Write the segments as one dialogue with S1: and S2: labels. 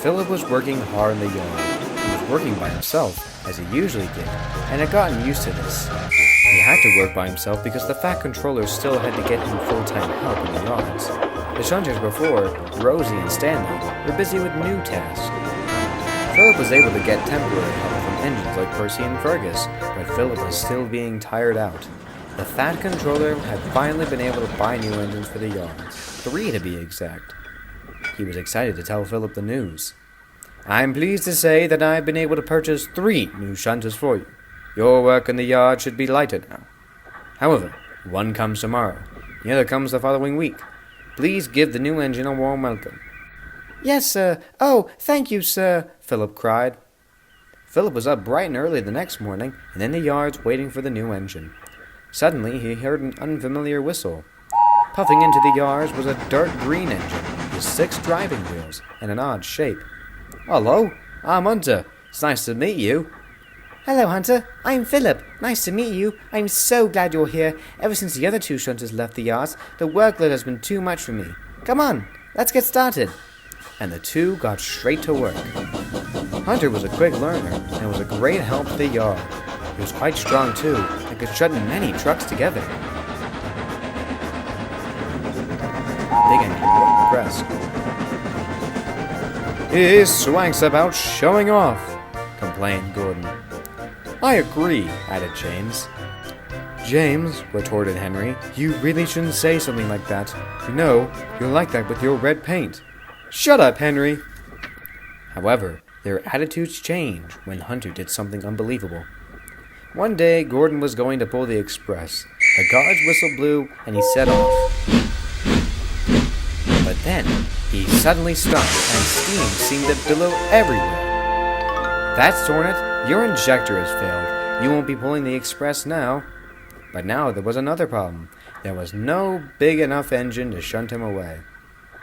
S1: Philip was working hard in the yard. He was working by himself, as he usually did, and had gotten used to this. He had to work by himself because the Fat Controller still had to get him full-time help in the yards. The shunters before, Rosie and Stanley, were busy with new tasks. Philip was able to get temporary help from engines like Percy and Fergus, but Philip was still being tired out. The Fat Controller had finally been able to buy new engines for the yards, 3 to be exact. He was excited to tell Philip the news. "I'm pleased to say that I've been able to purchase 3 new shunters for you. Your work in the yard should be lighter now. However, one comes tomorrow, the other comes the following week. Please give the new engine a warm welcome." "Yes, sir. Oh, thank you, sir," Philip cried. Philip was up bright and early the next morning and in the yards waiting for the new engine. Suddenly he heard an unfamiliar whistle. Puffing into the yards was a dark green engine with 6 driving wheels and an odd shape. "Hello, I'm Hunter. It's nice to meet you."
S2: "Hello, Hunter. I'm Philip. Nice to meet you. I'm so glad you're here. Ever since the other 2 shunters left the yards, the workload has been too much for me. Come on, let's get started."
S1: And the 2 got straight to work. Hunter was a quick learner and was a great help to the yard. He was quite strong too and could shut many trucks together. Big engine looked impressed. "He swanks about showing off," complained Gordon. "I agree," added James. "James," retorted Henry, "you really shouldn't say something like that. You know, you're like that with your red paint." "Shut up, Henry!" However, their attitudes changed when Hunter did something unbelievable. One day, Gordon was going to pull the express. The guard's whistle blew, and he set off. But then, he suddenly stopped, and steam seemed to billow everywhere. "That's torn it. Your injector has failed. You won't be pulling the express now." But now there was another problem. There was no big enough engine to shunt him away.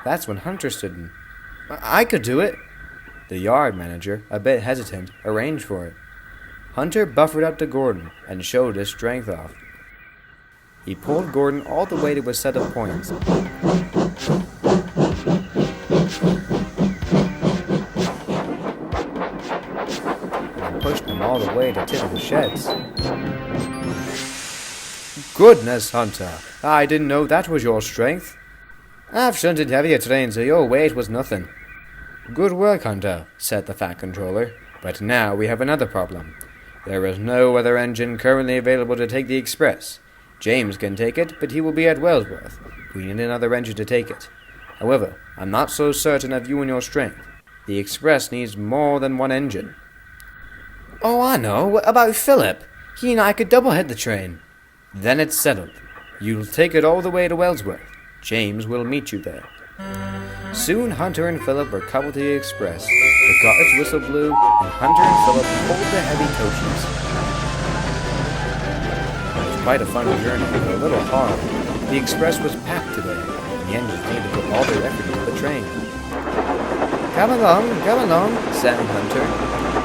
S1: That's when Hunter stood in. "I could do it." The yard manager, a bit hesitant, arranged for it. Hunter buffered up to Gordon and showed his strength off. He pulled Gordon all the way to a set of points. And pushed him all the way to tip of the sheds. "Goodness, Hunter, I didn't know that was your strength." "I've shunted heavier trains, so your weight was nothing." "Good work, Hunter," said the Fat Controller. "But now we have another problem. There is no other engine currently available to take the express. James can take it, but he will be at Wellsworth. We need another engine to take it. However, I'm not so certain of you and your strength. The express needs more than one engine."
S2: "Oh, I know. What about Philip? He and I could double-head the train."
S1: "Then it's settled. You'll take it all the way to Wellsworth. James will meet you there." Soon Hunter and Philip were coupled to the express. The guard's whistle blew, and Hunter and Philip pulled the heavy coaches. It was quite a fun journey, but a little hard. The express was packed today, and the engines needed to put all their effort into the train.
S2: Come along, sang Hunter.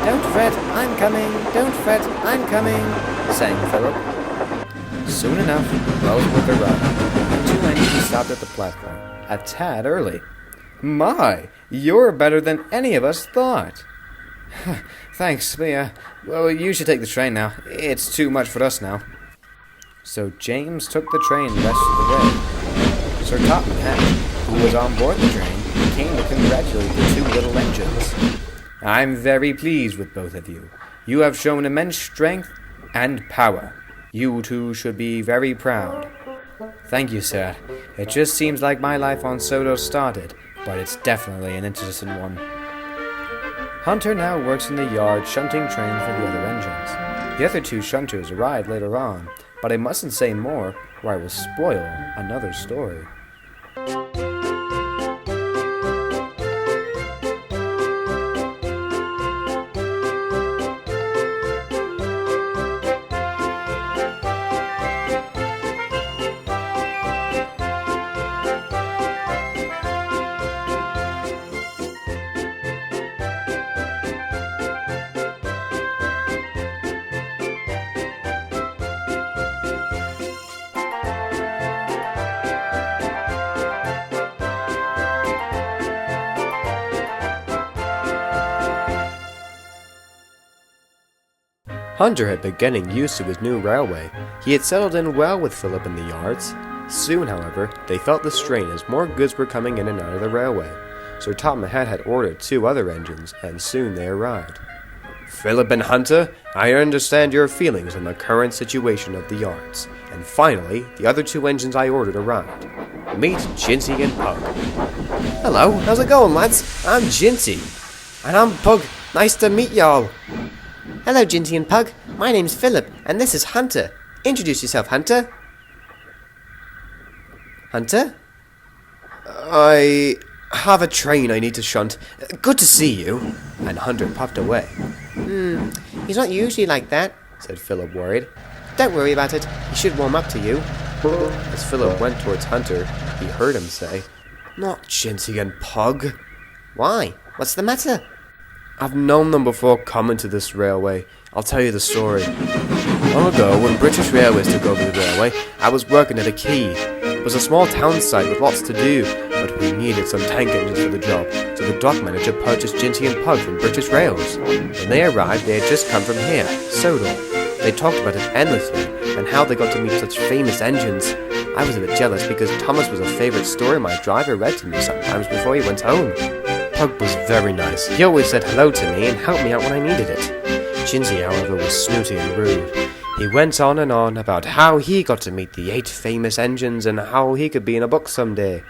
S2: "Don't fret, I'm coming. Don't fret, I'm coming," sang Philip.
S1: Soon enough, Wellsworth arrived. The 2 engines stopped at the platform, a tad early. "My, you're better than any of us thought." "Thanks, but well, you should take the train now. It's too much for us now." So James took the train the rest of the way. Sir Topham Hatt, who was on board the train, came to congratulate the 2 little engines. "I'm very pleased with both of you. You have shown immense strength and power. You 2 should be very proud." "Thank you, sir. It just seems like my life on Sodor started, but it's definitely an interesting one." Hunter now works in the yard shunting trains for the other engines. The other two shunters arrive later on, but I mustn't say more, or I will spoil another story. Hunter had been getting used to his new railway. He had settled in well with Philip in the yards. Soon, however, they felt the strain as more goods were coming in and out of the railway. Sir Topham had ordered 2 other engines, and soon they arrived. Philip and Hunter, I understand your feelings on the current situation of the yards. And finally, the other 2 engines I ordered arrived. Meet Jinty and Pug.
S2: Hello, how's it going, lads? I'm Jinty.
S1: And I'm Pug. Nice to meet y'all.
S2: Hello, Jinty and Pug. My name's Philip, and this is Hunter. Introduce yourself, Hunter. Hunter?
S1: I have a train I need to shunt. Good to see you. And Hunter puffed away.
S2: He's not usually like that,
S1: said Philip, worried.
S2: Don't worry about it. He should warm up to you.
S1: As Philip went towards Hunter, he heard him say, Not Jinty and Pug.
S2: Why? What's the matter?
S1: I've known them before coming to this railway. I'll tell you the story. Long ago, when British Railways took over the railway, I was working at a quay. It was a small town site with lots to do, but we needed some tank engines for the job, so the dock manager purchased Jinty and Pug from British Rails. When they arrived, they had just come from here, Sodor. They talked about it endlessly, and how they got to meet such famous engines. I was a bit jealous because Thomas was a favourite story my driver read to me sometimes before he went home. Pug was very nice. He always said hello to me and helped me out when I needed it. Jinty, however, was snooty and rude. He went on and on about how he got to meet the 8 famous engines and how he could be in a book someday.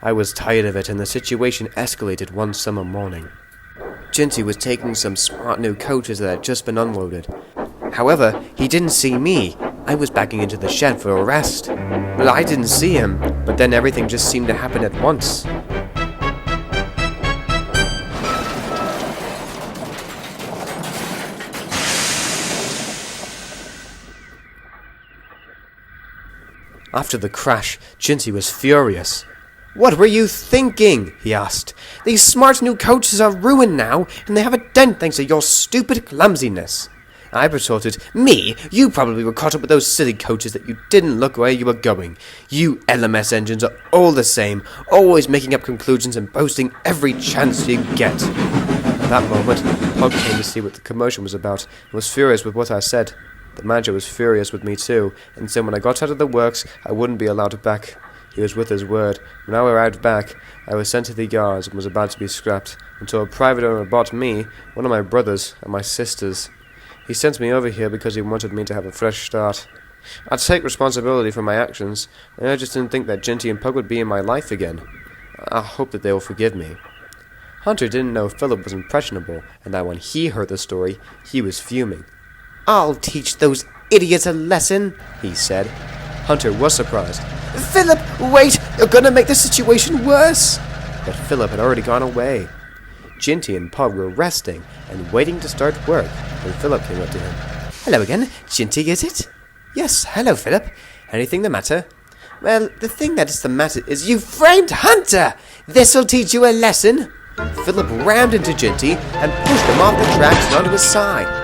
S1: I was tired of it, and the situation escalated one summer morning. Jinty was taking some smart new coaches that had just been unloaded. However, he didn't see me. I was backing into the shed for a rest. Well, I didn't see him, but then everything just seemed to happen at once. After the crash, Jinty was furious. What were you thinking? He asked. These smart new coaches are ruined now, and they have a dent thanks to your stupid clumsiness. I retorted, Me? You probably were caught up with those silly coaches that you didn't look where you were going. You LMS engines are all the same, always making up conclusions and boasting every chance you get. At that moment, Pug came to see what the commotion was about and was furious with what I said. The manager was furious with me too, and said when I got out of the works, I wouldn't be allowed back. He was with his word. When I arrived back, I was sent to the yards and was about to be scrapped, until a private owner bought me, one of my brothers, and my sisters. He sent me over here because he wanted me to have a fresh start. I'd take responsibility for my actions, and I just didn't think that Jinty and Pug would be in my life again. I hope that they'll forgive me. Hunter didn't know Philip was impressionable, and that when he heard the story, he was fuming.
S2: I'll teach those idiots a lesson, he said.
S1: Hunter was surprised.
S2: Philip, wait! You're gonna make the situation worse!
S1: But Philip had already gone away. Jinty and Pug were resting and waiting to start work when Philip came up to him.
S2: Hello again. Jinty, is it?
S1: Yes, hello, Philip. Anything the matter?
S2: Well, the thing that is the matter is you framed Hunter! This'll teach you a lesson!
S1: Philip rammed into Jinty and pushed him off the tracks and onto his side.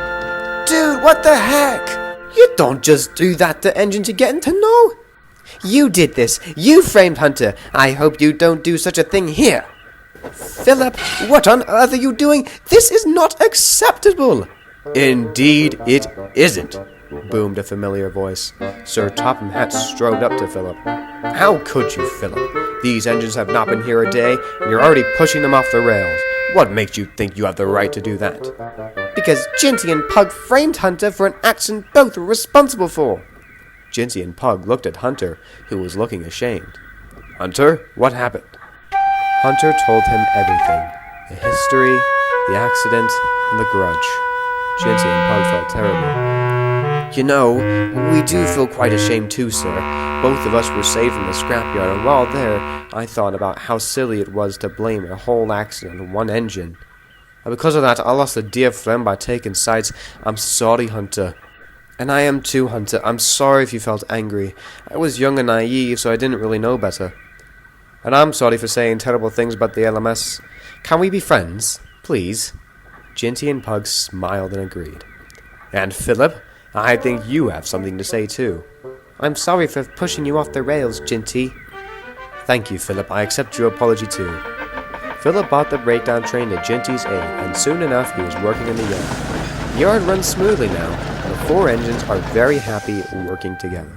S2: Dude, what the heck?
S1: You don't just do that to engines you're getting to know.
S2: You did this. You framed Hunter. I hope you don't do such a thing here.
S1: Philip, what on earth are you doing? This is not acceptable. Indeed it isn't, boomed a familiar voice. Sir Topham strode up to Philip. How could you, Philip? These engines have not been here a day, and you're already pushing them off the rails. What makes you think you have the right to do that?
S2: Because Jinty and Pug framed Hunter for an action both were responsible for.
S1: Jinty and Pug looked at Hunter, who was looking ashamed. Hunter, what happened? Hunter told him everything. The history, The accident and the grudge. Jinty and Pug felt terrible. You know, we do feel quite ashamed too, sir. Both of us were saved from the scrapyard, and while there, I thought about how silly it was to blame a whole accident on one engine. And because of that, I lost a dear friend by taking sides. I'm sorry, Hunter. And I am too, Hunter. I'm sorry if you felt angry. I was young and naive, so I didn't really know better. And I'm sorry for saying terrible things about the LMS. Can we be friends, please? Jinty and Pug smiled and agreed. And Philip, I think you have something to say too.
S2: I'm sorry for pushing you off the rails, Jinty.
S1: Thank you, Philip. I accept your apology too. Philip brought the breakdown train to Jinty's aid, and soon enough he was working in the yard. The yard runs smoothly now, and the 4 engines are very happy working together.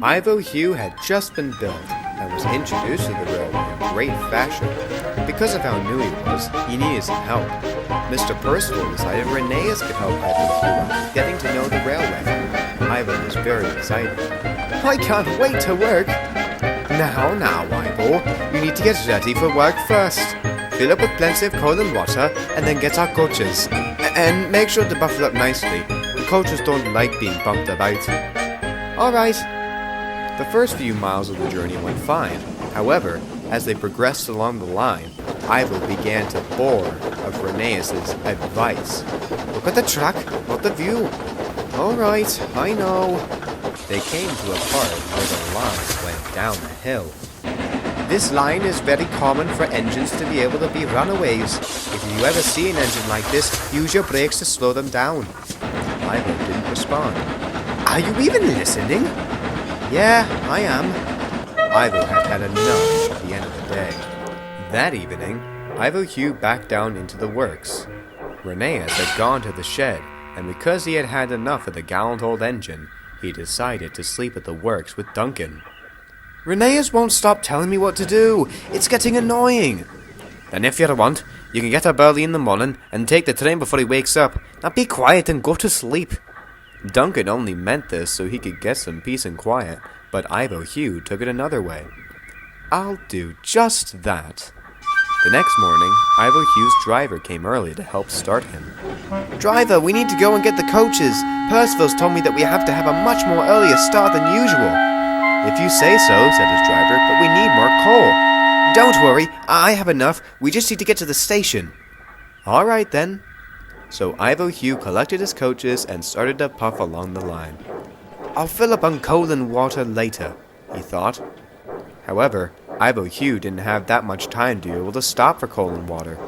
S1: Ivo Hugh had just been built and was introduced to the railway in great fashion. Because of how new he was, he needed some help. Mr. Percival decided Rheneas could help Ivo Hugh out with getting to know the railway. Ivo was very excited. I can't wait to work! Now, Ivo, you need to get ready for work first. Fill up with plenty of coal and water, and then get our coaches. And make sure to buffle up nicely. The coaches don't like being bumped about. Alright. The first few miles of the journey went fine. However, as they progressed along the line, Ivo began to bore of Rheneas' advice. Look at the track, not the view. Alright, I know. They came to a part where the lines went down the hill. This line is very common for engines to be able to be runaways. If you ever see an engine like this, use your brakes to slow them down. Ivo didn't respond. Are you even listening? Yeah, I am. Ivo had had enough at the end of the day. That evening, Ivo Hugh backed down into the works. Rheneas had gone to the shed, and because he had had enough of the gallant old engine, he decided to sleep at the works with Duncan. Rheneas won't stop telling me what to do. It's getting annoying. Then if you want, you can get up early in the morning and take the train before he wakes up. Now be quiet and go to sleep. Duncan only meant this so he could get some peace and quiet, but Ivo Hugh took it another way. I'll do just that. The next morning, Ivo Hugh's driver came early to help start him. Driver, we need to go and get the coaches. Percival's told me that we have to have a much more earlier start than usual. If you say so, said his driver, but we need more coal. Don't worry, I have enough. We just need to get to the station. All right then. So Ivo Hugh collected his coaches and started to puff along the line. I'll fill up on coal and water later, he thought. However, Ivo Hugh didn't have that much time to be able to stop for coal and water.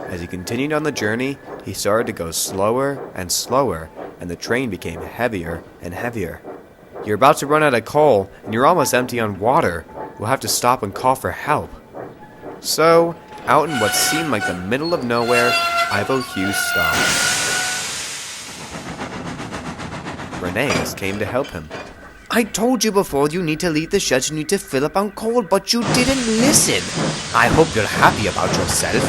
S1: As he continued on the journey, he started to go slower and slower, and the train became heavier and heavier. You're about to run out of coal, and you're almost empty on water. We'll have to stop and call for help. So, out in what seemed like the middle of nowhere, Ivo Hugh stopped. Rheneas came to help him. I told you before you need to leave the shed, you need to fill up on coal, but you didn't listen. I hope you're happy about yourself.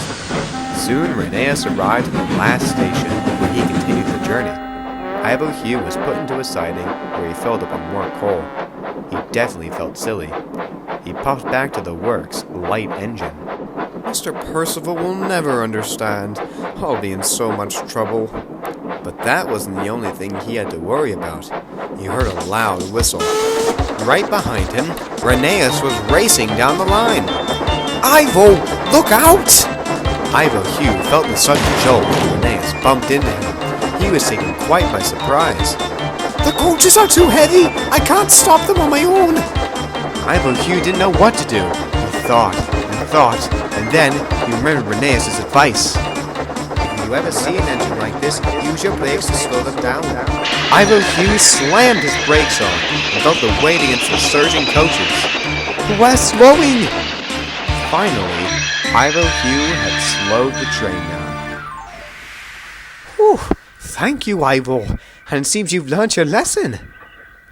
S1: Soon Rheneas arrived at the last station, where he continued the journey. Ivo Hugh was put into a siding, where he filled up on more coal. He definitely felt silly. He puffed back to the works, light engine. Mr. Percival will never understand. I'll be in so much trouble. But that wasn't the only thing he had to worry about. He heard a loud whistle. Right behind him, Rheneas was racing down the line. Ivo, look out! Ivo Hugh felt the sudden jolt when Rheneas bumped into him. He was taken quite by surprise. The coaches are too heavy! I can't stop them on my own! Ivo Hugh didn't know what to do. He thought, and then he remembered Rheneas' advice. If you
S2: you ever see an engine like this, use your brakes to slow them down. Ivo Hugh slammed his brakes on and felt the weight against the surging coaches. We're slowing!
S1: Finally, Ivo Hugh had slowed the train down.
S2: Whew, thank you, Ivo. And it seems you've learnt your lesson.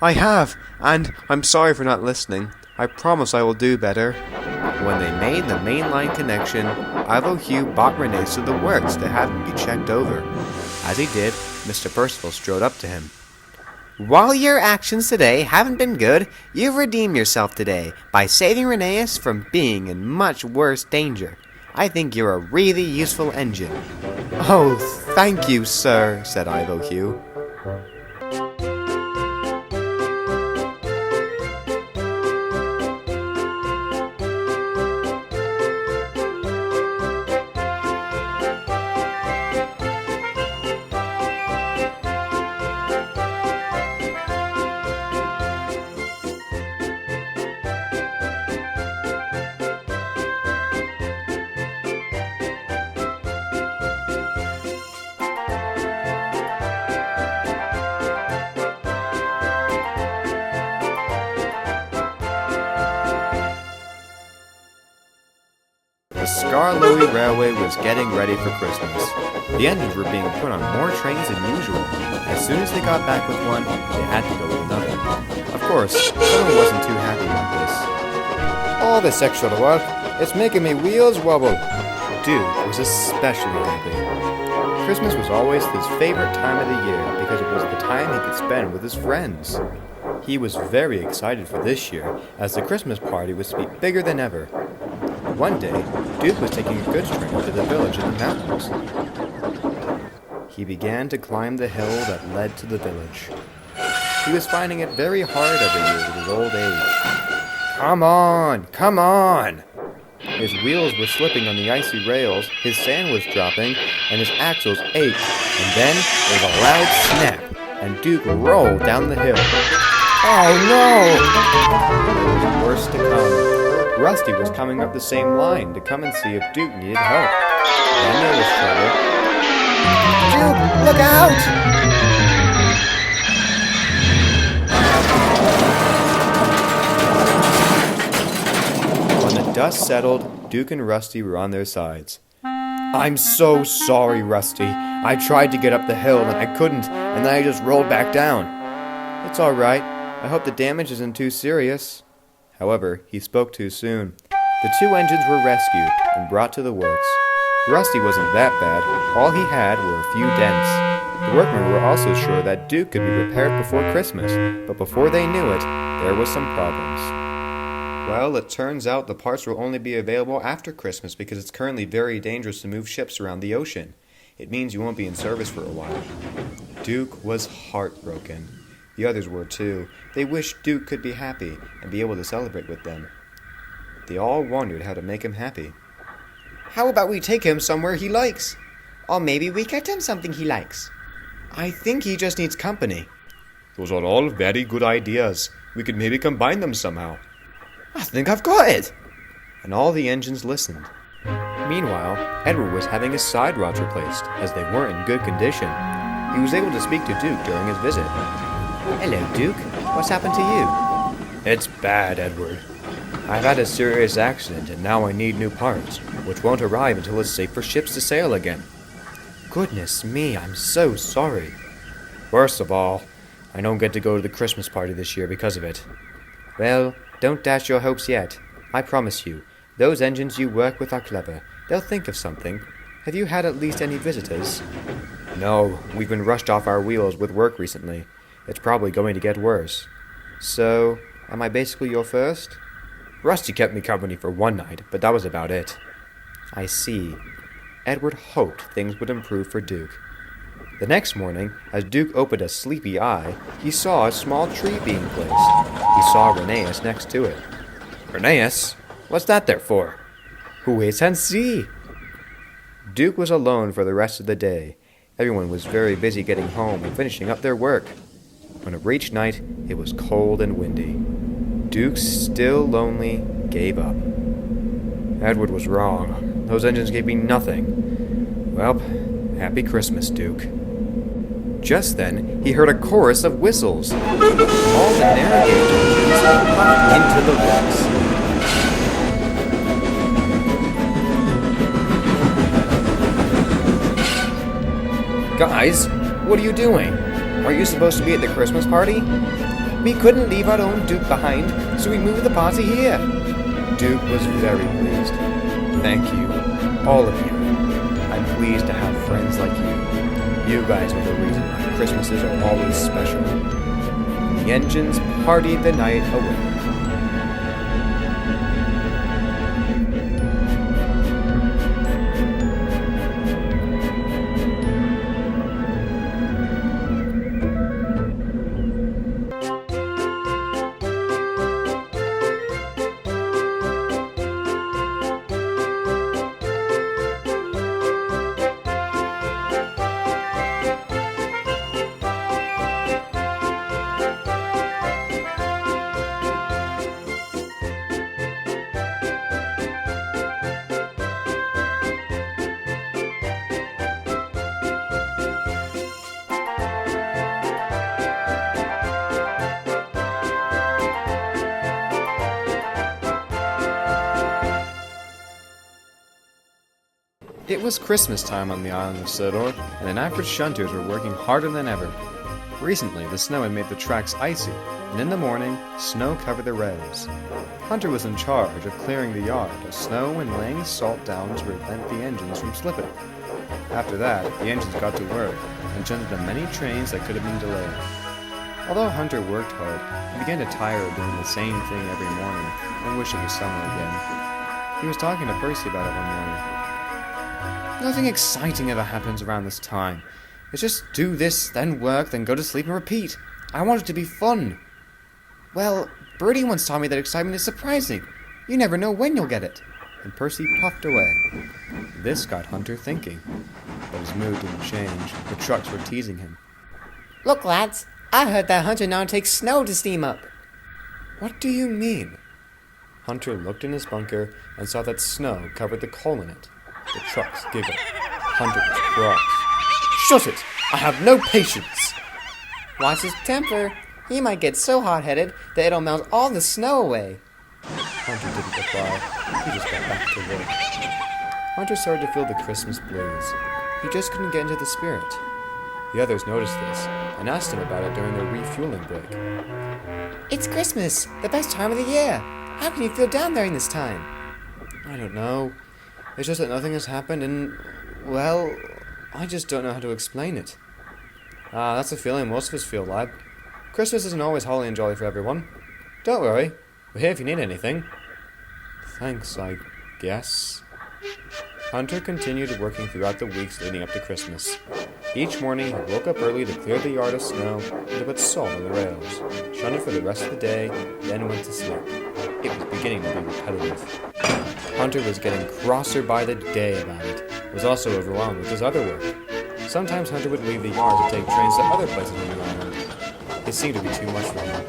S1: I have, and I'm sorry for not listening. I promise I will do better. When they made the mainline connection, Ivo Hugh brought Rheneas to the works to have him be checked over. As he did, Mr. Percival strode up to him.
S2: While your actions today haven't been good, you've redeemed yourself today by saving Rheneas from being in much worse danger. I think you're a really useful engine.
S1: Oh, thank you, sir, said Ivo Hugh. The Skarloey Railway was getting ready for Christmas. The engines were being put on more trains than usual. As soon as they got back with one, they had to go with another. Of course, someone wasn't too happy about this. All this extra work, it's making me wheels wobble. Duke was especially happy. Christmas was always his favorite time of the year because it was the time he could spend with his friends. He was very excited for this year, as the Christmas party was to be bigger than ever. One day, Duke was taking a goods train to the village in the mountains. He began to climb the hill that led to the village. He was finding it very hard every year with his old age. Come on! Come on! His wheels were slipping on the icy rails, his sand was dropping, and his axles ached. And then there was a loud snap, and Duke rolled down the hill. Oh no! There was worse to come. Rusty was coming up the same line to come and see if Duke needed help. Then there was trouble.
S2: Duke, look out!
S1: When the dust settled, Duke and Rusty were on their sides. I'm so sorry, Rusty. I tried to get up the hill and I couldn't, and then I just rolled back down. It's all right. I hope the damage isn't too serious. However, he spoke too soon. The two engines were rescued and brought to the works. Rusty wasn't that bad. All he had were a few dents. The workmen were also sure that Duke could be repaired before Christmas, but before they knew it, there was some problems. Well, it turns out the parts will only be available after Christmas because it's currently very dangerous to move ships around the ocean. It means you won't be in service for a while. Duke was heartbroken. The others were too. They wished Duke could be happy and be able to celebrate with them. They all wondered how to make him happy.
S2: How about we take him somewhere he likes? Or maybe we get him something he likes.
S1: I think he just needs company. Those are all very good ideas. We could maybe combine them somehow.
S2: I think I've got it.
S1: And all the engines listened. Meanwhile, Edward was having his side rods replaced, as they weren't in good condition. He was able to speak to Duke during his visit.
S2: Hello, Duke. What's happened to you?
S1: It's bad, Edward. I've had a serious accident and now I need new parts, which won't arrive until it's safe for ships to sail again. Goodness me, I'm so sorry. Worst of all, I don't get to go to the Christmas party this year because of it. Well, don't dash your hopes yet. I promise you, those engines you work with are clever. They'll think of something. Have you had at least any visitors? No, we've been rushed off our wheels with work recently. It's probably going to get worse. So, am I basically your first? Rusty kept me company for one night, but that was about it. I see. Edward hoped things would improve for Duke. The next morning, as Duke opened a sleepy eye, he saw a small tree being placed. He saw Rheneas next to it. Rheneas? What's that there for? Wait and see. Duke was alone for the rest of the day. Everyone was very busy getting home and finishing up their work. When it reached night, it was cold and windy. Duke, still lonely, gave up. Edward was wrong. Those engines gave me nothing. Well, Happy Christmas, Duke. Just then, he heard a chorus of whistles. All the narrative engines puffed into the woods. Guys, what are you doing? Aren't you supposed to be at the Christmas party?
S2: We couldn't leave our own Duke behind, so we moved the party here.
S1: Duke was very pleased. Thank you, all of you. I'm pleased to have friends like you. You guys are the reason why Christmases are always special. The engines partied the night away. It was Christmas time on the Island of Sodor, and the average shunters were working harder than ever. Recently, the snow had made the tracks icy, and in the morning, snow covered the rails. Hunter was in charge of clearing the yard of snow and laying salt down to prevent the engines from slipping. After that, the engines got to work and shunted the many trains that could have been delayed. Although Hunter worked hard, he began to tire of doing the same thing every morning and wish it was summer again. He was talking to Percy about it one morning. Nothing exciting ever happens around this time. It's just do this, then work, then go to sleep and repeat. I want it to be fun. Well, Bertie once taught me that excitement is surprising. You never know when you'll get it. And Percy puffed away. This got Hunter thinking. But his mood didn't change. The trucks were teasing him.
S2: Look, lads, I heard that Hunter now takes snow to steam up.
S1: What do you mean? Hunter looked in his bunker and saw that snow covered the coal in it. The trucks giggled. Hunter was cross. Shut it! I have no patience!
S2: Watch his temper. He might get so hot-headed that it'll melt all the snow away.
S1: Hunter didn't reply. He just got back to work. Hunter started to feel the Christmas blues. He just couldn't get into the spirit. The others noticed this and asked him about it during their refueling break.
S2: It's Christmas, the best time of the year. How can you feel down during this time?
S1: I don't know. It's just that nothing has happened and, well, I just don't know how to explain it. That's a feeling most of us feel, lad. Christmas isn't always holly and jolly for everyone. Don't worry. We're here if you need anything. Thanks, I guess. Hunter continued working throughout the weeks leading up to Christmas. Each morning, he woke up early to clear the yard of snow and to put salt on the rails, shunted for the rest of the day, then went to sleep. It was beginning to be repetitive. Hunter was getting crosser by the day about it. He was also overwhelmed with his other work. Sometimes Hunter would leave the yard to take trains to other places on the island. It seemed to be too much for him.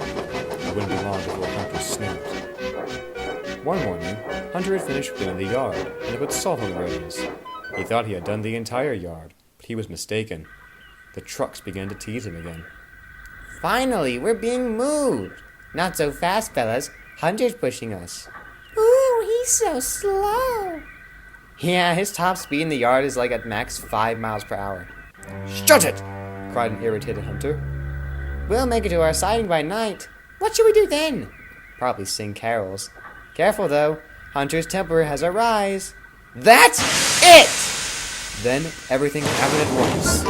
S1: It wouldn't be long before Hunter snoozed. One morning, Hunter had finished cleaning the yard and had put salt on the rails. He thought he had done the entire yard, but he was mistaken. The trucks began to tease him again.
S2: Finally, we're being moved. Not so fast, fellas. Hunter's pushing us. Ooh, he's so slow. Yeah, his top speed in the yard is like at max 5 miles per hour.
S1: Shut it!
S2: Cried an irritated Hunter. We'll make it to our siding by night. What should we do then? Probably sing carols. Careful though, Hunter's temper has a rise. That's it!
S1: Then everything happened at once.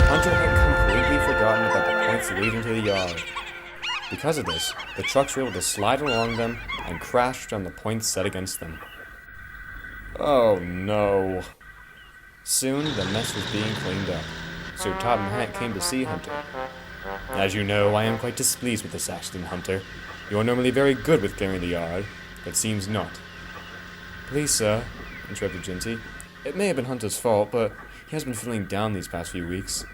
S1: Hunter had completely forgotten about the points leading to the yard. Because of this, the trucks were able to slide along them and crashed on the points set against them. Oh no. Soon the mess was being cleaned up. Sir Topham Hatt came to see Hunter. As you know, I am quite displeased with this accident, Hunter. You are normally very good with clearing the yard, but seems not. Please, sir, interrupted Jinty. It may have been Hunter's fault, but he has been feeling down these past few weeks.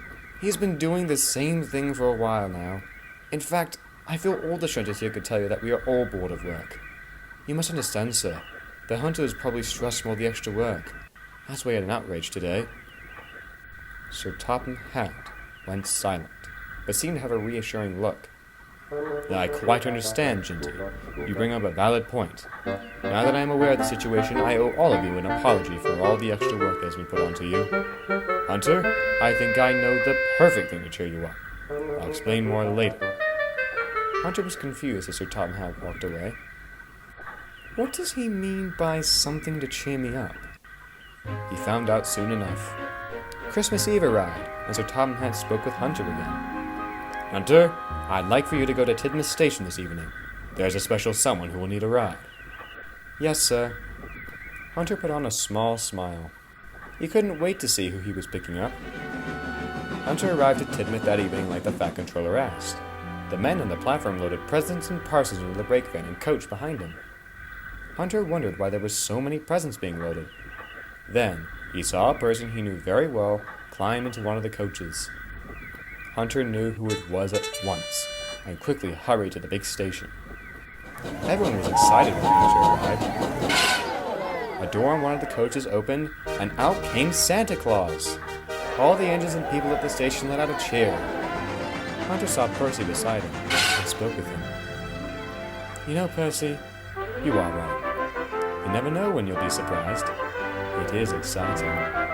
S1: He has been doing the same thing for a while now. In fact, I feel all the shunters here could tell you that we are all bored of work. You must understand, sir. The hunter is probably stressed from all the extra work. That's why he had an outrage today. Sir Topham Hatt went silent, but seemed to have a reassuring look. I quite understand, Jinty. You bring up a valid point. Now that I am aware of the situation, I owe all of you an apology for all the extra work that has been put onto you. Hunter, I think I know the perfect thing to cheer you up. I'll explain more later. Hunter was confused as Sir Topham Hatt walked away. What does he mean by something to cheer me up? He found out soon enough. Christmas Eve arrived, and Sir Topham Hatt spoke with Hunter again. Hunter, I'd like for you to go to Chirstmas Station this evening. There's a special someone who will need a ride. Yes, sir. Hunter put on a small smile. He couldn't wait to see who he was picking up. Hunter arrived at Tidmouth that evening like the Fat Controller asked. The men on the platform loaded presents and parcels into the brake van and coach behind him. Hunter wondered why there were so many presents being loaded. Then, he saw a person he knew very well climb into one of the coaches. Hunter knew who it was at once, and quickly hurried to the big station. Everyone was excited when Hunter arrived. A door on one of the coaches opened, and out came Santa Claus. All the engines and people at the station let out a cheer. Hunter saw Percy beside him, and spoke with him. You know, Percy, you are right. You never know when you'll be surprised. It is exciting.